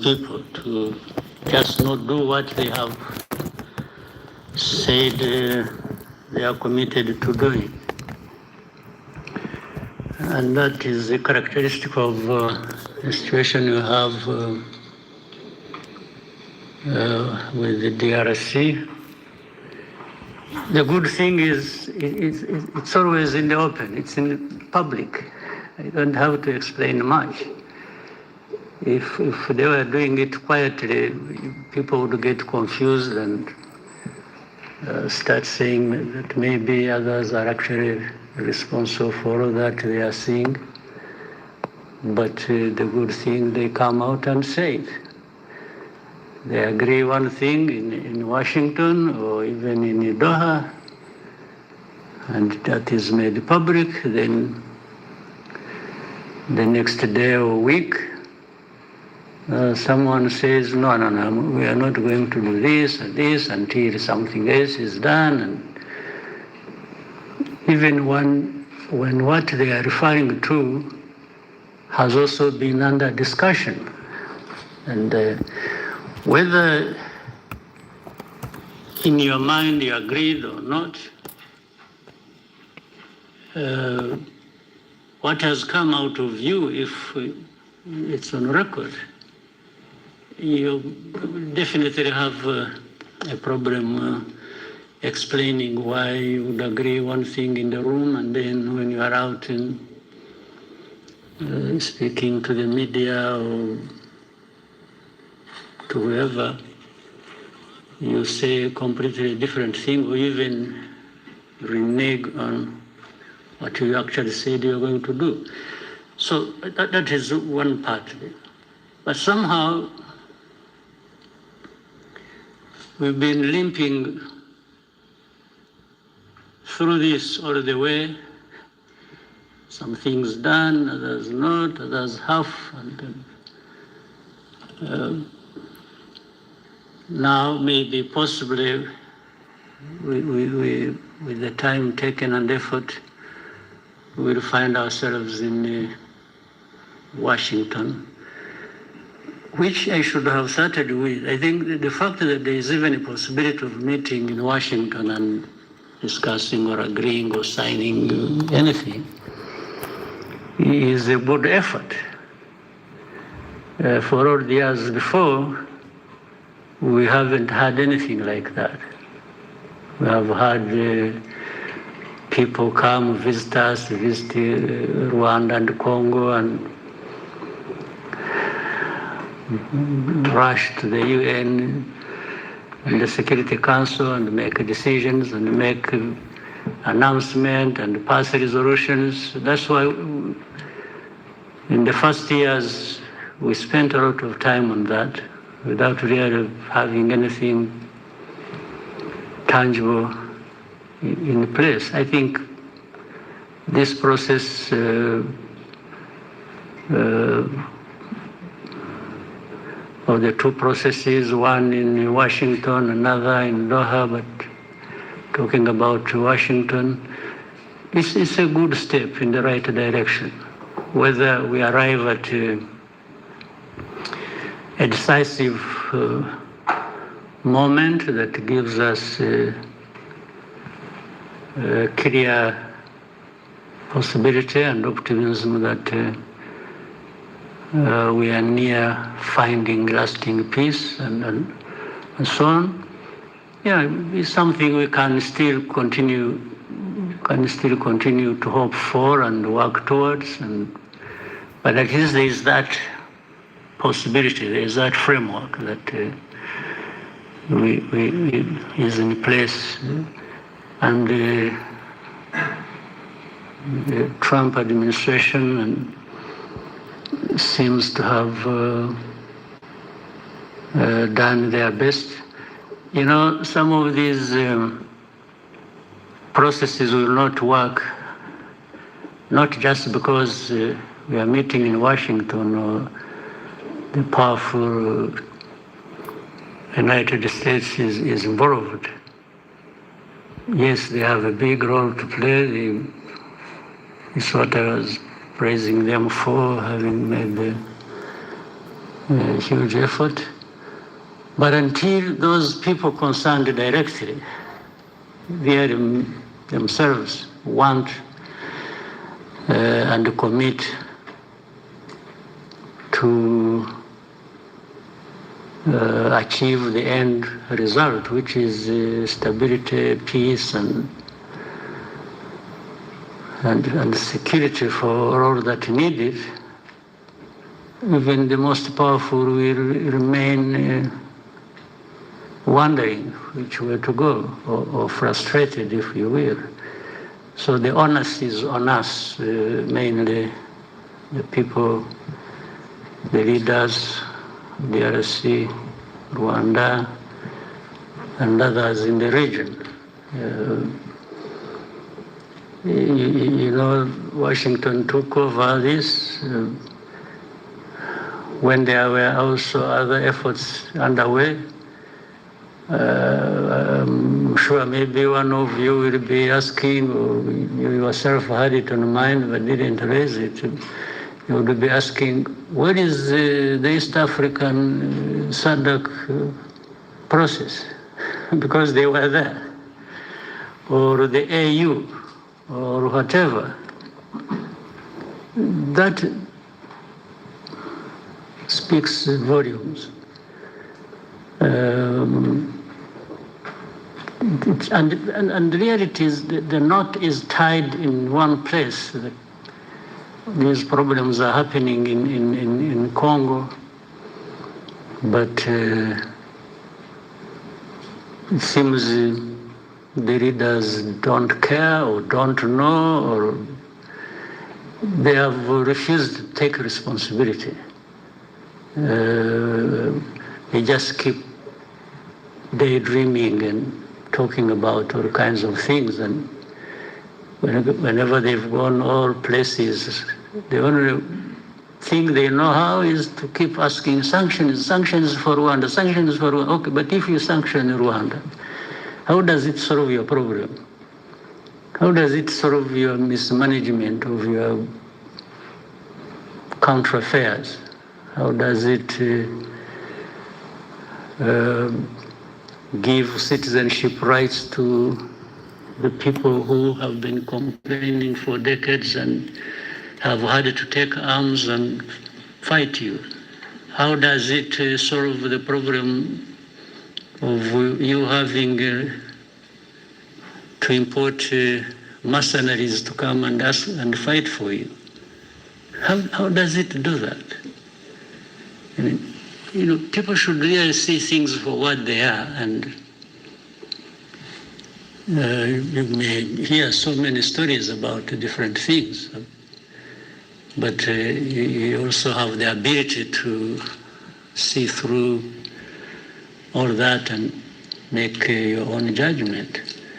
people to just not do what they have said they are committed to doing. And that is a characteristic of the situation you have with the DRC. The good thing is it's always in the open, it's in public. I don't have to explain much. If they were doing it quietly, people would get confused and start saying that maybe others are actually responsible for all that they are seeing. But the good thing, they come out and say it. They agree one thing in Washington or even in Doha, and that is made public. Then the next day or week, someone says, no, we are not going to do this and this until something else is done. And even when what they are referring to has also been under discussion. And whether in your mind you agreed or not, what has come out of you, if it's on record, you definitely have a problem explaining why you would agree one thing in the room, and then when you are out in speaking to the media or to whoever, you say a completely different thing, or even renege on what you actually said you're going to do. So that is one part of it. But somehow we've been limping through this all the way. Some things done, others not, others half. And now maybe possibly with the time taken and effort, we'll find ourselves in Washington, which I should have started with. I think the fact that there is even a possibility of meeting in Washington and discussing or agreeing or signing anything is a good effort. For all the years before, we haven't had anything like that. We have had people come visit us, visit Rwanda and Congo, and rush to the UN and the Security Council and make decisions and make announcements and pass resolutions. That's why in the first years we spent a lot of time on that without really having anything tangible in place. I think this process of the two processes, one in Washington, another in Doha, but talking about Washington, it's a good step in the right direction. Whether we arrive at a decisive moment that gives us a clear possibility and optimism that we are near finding lasting peace and so on. Yeah, it's something we can still continue to hope for and work towards. But at least there is that possibility, there is that framework that is in place. And the Trump administration seems to have done their best. You know, some of these processes will not work, not just because we are meeting in Washington or the powerful United States is involved. Yes, they have a big role to play. It's what I was praising them for, having made a huge effort. But until those people concerned directly, they themselves want and commit to achieve the end result, which is stability, peace, and security for all that needed, even the most powerful will remain wondering which way to go, or frustrated, if you will. So the onus is on us, mainly the people, the leaders, the DRC, Rwanda, and others in the region. Washington took over this when there were also other efforts underway. I'm sure maybe one of you will be asking, or you yourself had it on mind but didn't raise it. You would be asking, what is the East African SADC process? Because they were there. Or the AU, or whatever. That speaks volumes. And the reality is the knot is tied in one place. These problems are happening in Congo, but it seems the leaders don't care or don't know, or they have refused to take responsibility. They just keep daydreaming and talking about all kinds of things, and whenever they've gone all places, the only thing they know how is to keep asking sanctions for Rwanda, sanctions for Rwanda. Okay, but if you sanction Rwanda, how does it solve your problem? How does it solve your mismanagement of your country affairs? How does it give citizenship rights to the people who have been complaining for decades and have had to take arms and fight you? How does it solve the problem of you having to import mercenaries to come and fight for you? How does it do that? I mean, people should really see things for what they are, and you may hear so many stories about different things, but you also have the ability to see through all that and make your own judgment.